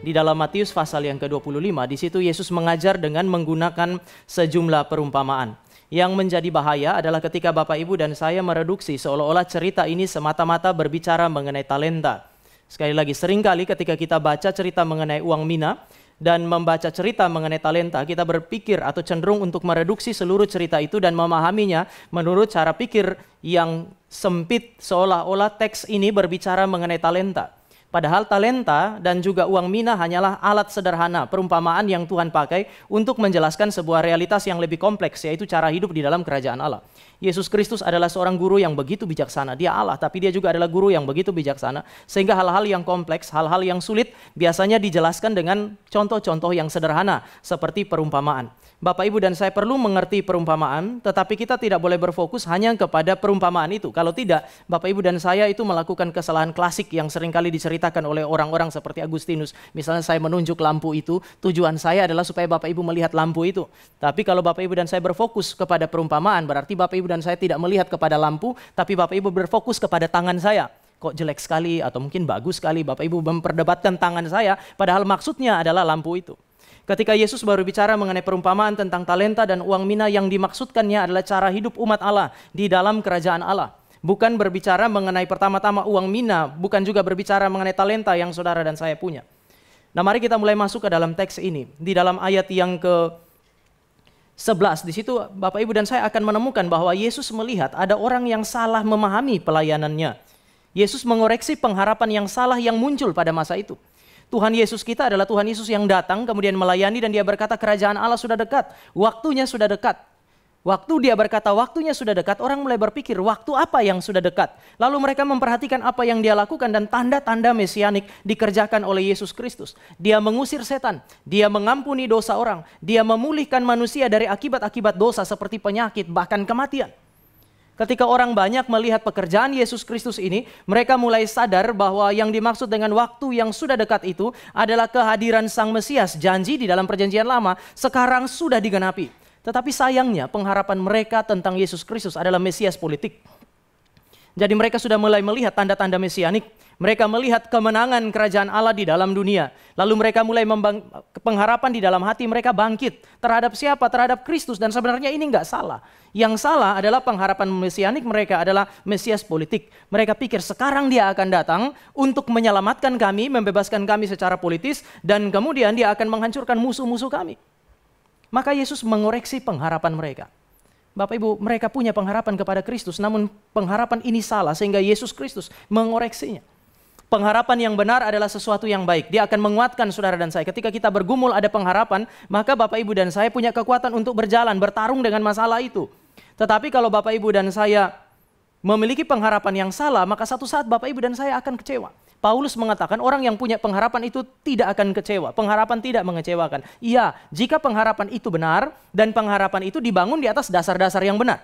di dalam Matius pasal yang ke-25. Di situ Yesus mengajar dengan menggunakan sejumlah perumpamaan. Yang menjadi bahaya adalah ketika Bapak Ibu dan saya mereduksi seolah-olah cerita ini semata-mata berbicara mengenai talenta. Sekali lagi, seringkali ketika kita baca cerita mengenai uang mina dan membaca cerita mengenai talenta, kita berpikir atau cenderung untuk mereduksi seluruh cerita itu dan memahaminya menurut cara pikir yang sempit, seolah-olah teks ini berbicara mengenai talenta. Padahal talenta dan juga uang mina hanyalah alat sederhana, perumpamaan yang Tuhan pakai untuk menjelaskan sebuah realitas yang lebih kompleks, yaitu cara hidup di dalam kerajaan Allah. Yesus Kristus adalah seorang guru yang begitu bijaksana. Dia Allah, tapi dia juga adalah guru yang begitu bijaksana. Sehingga hal-hal yang kompleks, hal-hal yang sulit biasanya dijelaskan dengan contoh-contoh yang sederhana, seperti perumpamaan. Bapak, Ibu, dan saya perlu mengerti perumpamaan, tetapi kita tidak boleh berfokus hanya kepada perumpamaan itu. Kalau tidak, Bapak, Ibu, dan saya itu melakukan kesalahan klasik yang seringkali diceritakan oleh orang-orang seperti Agustinus. Misalnya saya menunjuk lampu itu, tujuan saya adalah supaya Bapak, Ibu melihat lampu itu. Tapi kalau Bapak, Ibu, dan saya berfokus kepada perumpamaan, berarti Bapak, Ibu, dan saya tidak melihat kepada lampu, tapi Bapak, Ibu berfokus kepada tangan saya. Kok jelek sekali atau mungkin bagus sekali, Bapak, Ibu memperdebatkan tangan saya, padahal maksudnya adalah lampu itu. Ketika Yesus baru bicara mengenai perumpamaan tentang talenta dan uang mina, yang dimaksudkannya adalah cara hidup umat Allah di dalam kerajaan Allah. Bukan berbicara mengenai pertama-tama uang mina, bukan juga berbicara mengenai talenta yang saudara dan saya punya. Nah, mari kita mulai masuk ke dalam teks ini. Di dalam ayat yang ke-11, di situ Bapak, Ibu, dan saya akan menemukan bahwa Yesus melihat ada orang yang salah memahami pelayanannya. Yesus mengoreksi pengharapan yang salah yang muncul pada masa itu. Tuhan Yesus kita adalah Tuhan Yesus yang datang kemudian melayani dan dia berkata kerajaan Allah sudah dekat, waktunya sudah dekat. Waktu dia berkata waktunya sudah dekat, orang mulai berpikir waktu apa yang sudah dekat. Lalu mereka memperhatikan apa yang dia lakukan dan tanda-tanda mesianik dikerjakan oleh Yesus Kristus. Dia mengusir setan, dia mengampuni dosa orang, dia memulihkan manusia dari akibat-akibat dosa seperti penyakit bahkan kematian. Ketika orang banyak melihat pekerjaan Yesus Kristus ini, mereka mulai sadar bahwa yang dimaksud dengan waktu yang sudah dekat itu adalah kehadiran Sang Mesias. Janji di dalam perjanjian lama sekarang sudah digenapi. Tetapi sayangnya pengharapan mereka tentang Yesus Kristus adalah Mesias politik. Jadi mereka sudah mulai melihat tanda-tanda mesianik. Mereka melihat kemenangan kerajaan Allah di dalam dunia. Lalu mereka mulai pengharapan di dalam hati mereka bangkit. Terhadap siapa? Terhadap Kristus. Dan sebenarnya ini enggak salah. Yang salah adalah pengharapan mesianik mereka adalah Mesias politik. Mereka pikir sekarang dia akan datang untuk menyelamatkan kami, membebaskan kami secara politis. Dan kemudian dia akan menghancurkan musuh-musuh kami. Maka Yesus mengoreksi pengharapan mereka. Bapak, Ibu, mereka punya pengharapan kepada Kristus, namun pengharapan ini salah sehingga Yesus Kristus mengoreksinya. Pengharapan yang benar adalah sesuatu yang baik. Dia akan menguatkan saudara dan saya. Ketika kita bergumul ada pengharapan, maka Bapak, Ibu, dan saya punya kekuatan untuk berjalan, bertarung dengan masalah itu. Tetapi kalau Bapak, Ibu, dan saya memiliki pengharapan yang salah, maka satu saat Bapak, Ibu, dan saya akan kecewa. Paulus mengatakan orang yang punya pengharapan itu tidak akan kecewa. Pengharapan tidak mengecewakan. Iya, jika pengharapan itu benar dan pengharapan itu dibangun di atas dasar-dasar yang benar.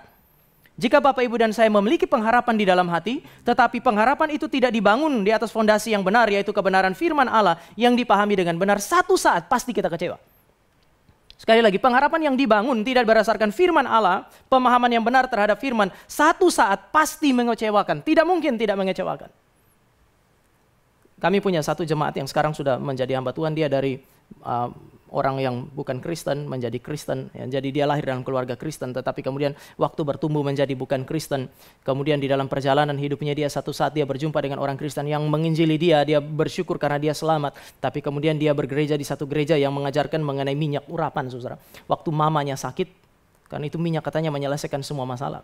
Jika Bapak, Ibu, dan saya memiliki pengharapan di dalam hati, tetapi pengharapan itu tidak dibangun di atas fondasi yang benar, yaitu kebenaran firman Allah yang dipahami dengan benar, satu saat pasti kita kecewa. Sekali lagi, pengharapan yang dibangun tidak berdasarkan firman Allah, pemahaman yang benar terhadap firman, satu saat pasti mengecewakan. Tidak mungkin tidak mengecewakan. Kami punya satu jemaat yang sekarang sudah menjadi hamba Tuhan. Dia dari orang yang bukan Kristen menjadi Kristen. Ya, jadi dia lahir dalam keluarga Kristen, tetapi kemudian waktu bertumbuh menjadi bukan Kristen. Kemudian di dalam perjalanan hidupnya dia satu saat dia berjumpa dengan orang Kristen yang menginjili dia. Dia bersyukur karena dia selamat. Tapi kemudian dia bergereja di satu gereja yang mengajarkan mengenai minyak urapan, saudara. Waktu mamanya sakit, karena itu minyak katanya menyelesaikan semua masalah.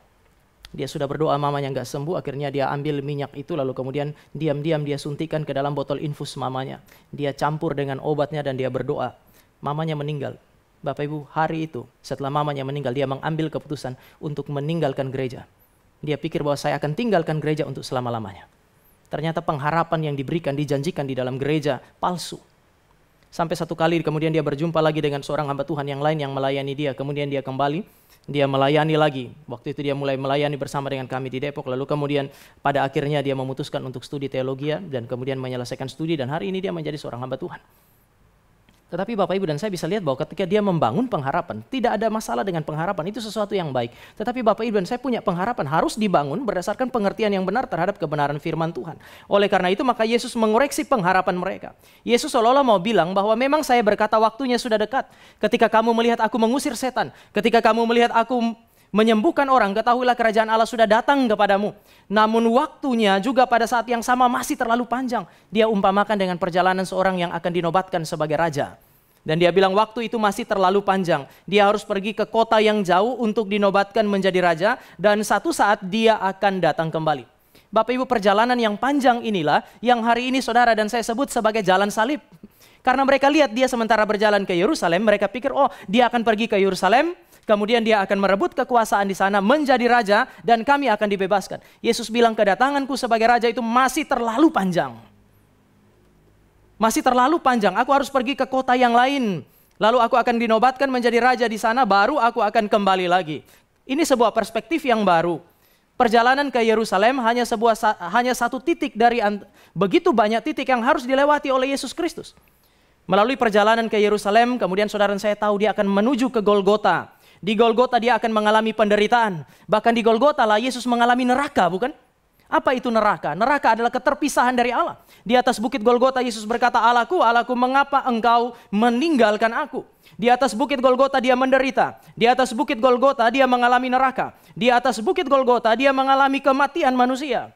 Dia sudah berdoa, mamanya nggak sembuh, akhirnya dia ambil minyak itu lalu kemudian diam-diam dia suntikan ke dalam botol infus mamanya. Dia campur dengan obatnya dan dia berdoa. Mamanya meninggal. Bapak, Ibu, hari itu setelah mamanya meninggal dia mengambil keputusan untuk meninggalkan gereja. Dia pikir bahwa saya akan tinggalkan gereja untuk selama-lamanya. Ternyata pengharapan yang diberikan, dijanjikan di dalam gereja palsu. Sampai satu kali kemudian dia berjumpa lagi dengan seorang hamba Tuhan yang lain yang melayani dia. Kemudian dia kembali. Dia melayani lagi. Waktu itu dia mulai melayani bersama dengan kami di Depok. Lalu kemudian pada akhirnya dia memutuskan untuk studi teologi dan kemudian menyelesaikan studi. Dan hari ini dia menjadi seorang hamba Tuhan. Tetapi Bapak Ibu dan saya bisa lihat bahwa ketika dia membangun pengharapan, tidak ada masalah dengan pengharapan, itu sesuatu yang baik. Tetapi Bapak Ibu dan saya punya pengharapan harus dibangun berdasarkan pengertian yang benar terhadap kebenaran firman Tuhan. Oleh karena itu maka Yesus mengoreksi pengharapan mereka. Yesus seolah-olah mau bilang bahwa memang saya berkata waktunya sudah dekat. Ketika kamu melihat aku mengusir setan, ketika kamu melihat aku menyembuhkan orang, ketahuilah kerajaan Allah sudah datang kepadamu. Namun waktunya juga pada saat yang sama masih terlalu panjang. Dia umpamakan dengan perjalanan seorang yang akan dinobatkan sebagai raja. Dan dia bilang waktu itu masih terlalu panjang. Dia harus pergi ke kota yang jauh untuk dinobatkan menjadi raja. Dan satu saat dia akan datang kembali. Bapak Ibu, perjalanan yang panjang inilah yang hari ini saudara dan saya sebut sebagai jalan salib. Karena mereka lihat dia sementara berjalan ke Yerusalem, mereka pikir oh dia akan pergi ke Yerusalem. Kemudian dia akan merebut kekuasaan di sana, menjadi raja, dan kami akan dibebaskan. Yesus bilang kedatanganku sebagai raja itu masih terlalu panjang. Masih terlalu panjang, aku harus pergi ke kota yang lain. Lalu aku akan dinobatkan menjadi raja di sana, baru aku akan kembali lagi. Ini sebuah perspektif yang baru. Perjalanan ke Yerusalem hanya satu titik dari begitu banyak titik yang harus dilewati oleh Yesus Kristus. Melalui perjalanan ke Yerusalem, kemudian saudara saya tahu dia akan menuju ke Golgota. Di Golgota dia akan mengalami penderitaan. Bahkan di Golgota lah Yesus mengalami neraka, bukan? Apa itu neraka? Neraka adalah keterpisahan dari Allah. Di atas bukit Golgota Yesus berkata, Allahku, Allahku, mengapa engkau meninggalkan aku? Di atas bukit Golgota dia menderita. Di atas bukit Golgota dia mengalami neraka. Di atas bukit Golgota dia mengalami kematian manusia.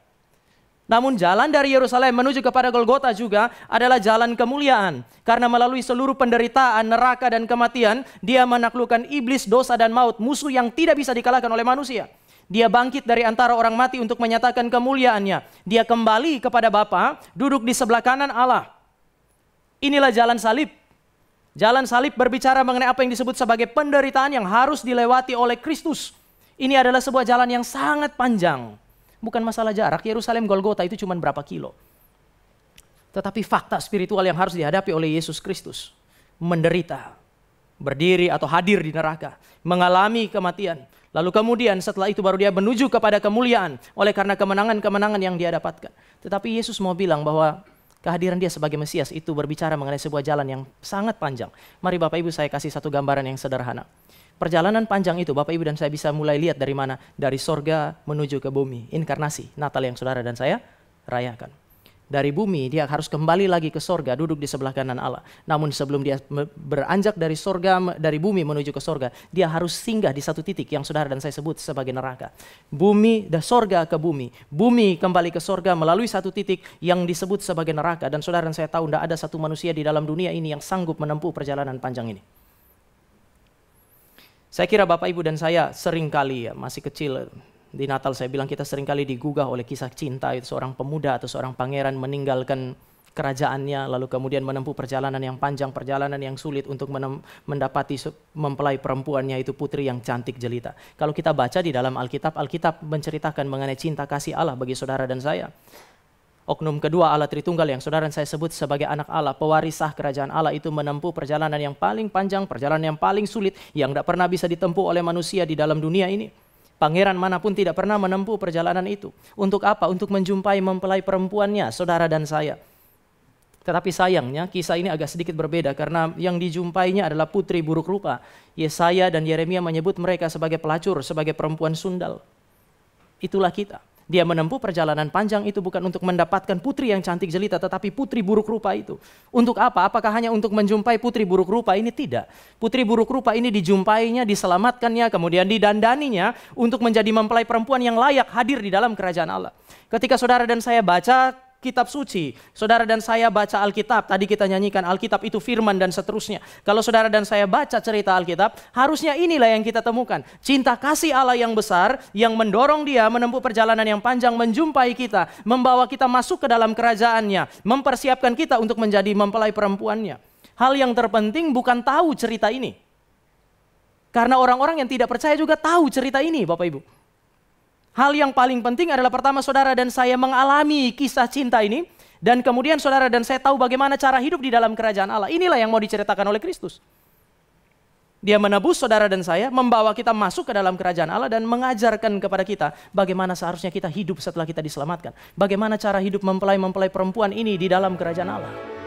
Namun jalan dari Yerusalem menuju kepada Golgota juga adalah jalan kemuliaan. Karena melalui seluruh penderitaan, neraka dan kematian, dia menaklukkan iblis, dosa dan maut, musuh yang tidak bisa dikalahkan oleh manusia. Dia bangkit dari antara orang mati untuk menyatakan kemuliaannya. Dia kembali kepada Bapa, duduk di sebelah kanan Allah. Inilah jalan salib. Jalan salib berbicara mengenai apa yang disebut sebagai penderitaan yang harus dilewati oleh Kristus. Ini adalah sebuah jalan yang sangat panjang. Bukan masalah jarak, Yerusalem Golgota itu cuma berapa kilo. Tetapi fakta spiritual yang harus dihadapi oleh Yesus Kristus. Menderita, berdiri atau hadir di neraka, mengalami kematian. Lalu kemudian setelah itu baru dia menuju kepada kemuliaan oleh karena kemenangan-kemenangan yang dia dapatkan. Tetapi Yesus mau bilang bahwa kehadiran dia sebagai Mesias itu berbicara mengenai sebuah jalan yang sangat panjang. Mari Bapak Ibu saya kasih satu gambaran yang sederhana. Perjalanan panjang itu Bapak Ibu dan saya bisa mulai lihat dari mana? Dari sorga menuju ke bumi. Inkarnasi, Natal yang saudara dan saya rayakan. Dari bumi dia harus kembali lagi ke sorga, duduk di sebelah kanan Allah. Namun sebelum dia beranjak dari sorga, dari bumi menuju ke sorga, dia harus singgah di satu titik yang saudara dan saya sebut sebagai neraka. Bumi, dari sorga ke bumi. Bumi kembali ke sorga melalui satu titik yang disebut sebagai neraka. Dan saudara dan saya tahu tidak ada satu manusia di dalam dunia ini yang sanggup menempuh perjalanan panjang ini. Saya kira Bapak Ibu dan saya sering kali masih kecil di Natal saya bilang kita sering kali digugah oleh kisah cinta itu seorang pemuda atau seorang pangeran meninggalkan kerajaannya lalu kemudian menempuh perjalanan yang panjang, perjalanan yang sulit untuk mendapati mempelai perempuannya itu putri yang cantik jelita. Kalau kita baca di dalam Alkitab, Alkitab menceritakan mengenai cinta kasih Allah bagi saudara dan saya. Oknum kedua Allah Tritunggal yang saudara saya sebut sebagai anak Allah, pewaris sah kerajaan Allah itu menempuh perjalanan yang paling panjang, perjalanan yang paling sulit, yang tidak pernah bisa ditempuh oleh manusia di dalam dunia ini. Pangeran manapun tidak pernah menempuh perjalanan itu. Untuk apa? Untuk menjumpai mempelai perempuannya, saudara dan saya. Tetapi sayangnya kisah ini agak sedikit berbeda karena yang dijumpainya adalah putri buruk rupa. Yesaya dan Yeremia menyebut mereka sebagai pelacur, sebagai perempuan sundal. Itulah kita. Dia menempuh perjalanan panjang itu bukan untuk mendapatkan putri yang cantik jelita, tetapi putri buruk rupa itu. Untuk apa? Apakah hanya untuk menjumpai putri buruk rupa ini? Tidak. Putri buruk rupa ini dijumpainya, diselamatkannya, kemudian didandaninya untuk menjadi mempelai perempuan yang layak hadir di dalam kerajaan Allah. Ketika saudara dan saya baca kitab suci, saudara dan saya baca Alkitab, tadi kita nyanyikan Alkitab itu firman dan seterusnya. Kalau saudara dan saya baca cerita Alkitab, harusnya inilah yang kita temukan. Cinta kasih Allah yang besar, yang mendorong dia menempuh perjalanan yang panjang, menjumpai kita, membawa kita masuk ke dalam kerajaannya, mempersiapkan kita untuk menjadi mempelai perempuannya. Hal yang terpenting bukan tahu cerita ini. Karena orang-orang yang tidak percaya juga tahu cerita ini, Bapak Ibu. Hal yang paling penting adalah pertama saudara dan saya mengalami kisah cinta ini. Dan kemudian saudara dan saya tahu bagaimana cara hidup di dalam kerajaan Allah. Inilah yang mau diceritakan oleh Kristus. Dia menebus saudara dan saya, membawa kita masuk ke dalam kerajaan Allah dan mengajarkan kepada kita bagaimana seharusnya kita hidup setelah kita diselamatkan. Bagaimana cara hidup mempelai-mempelai perempuan ini di dalam kerajaan Allah.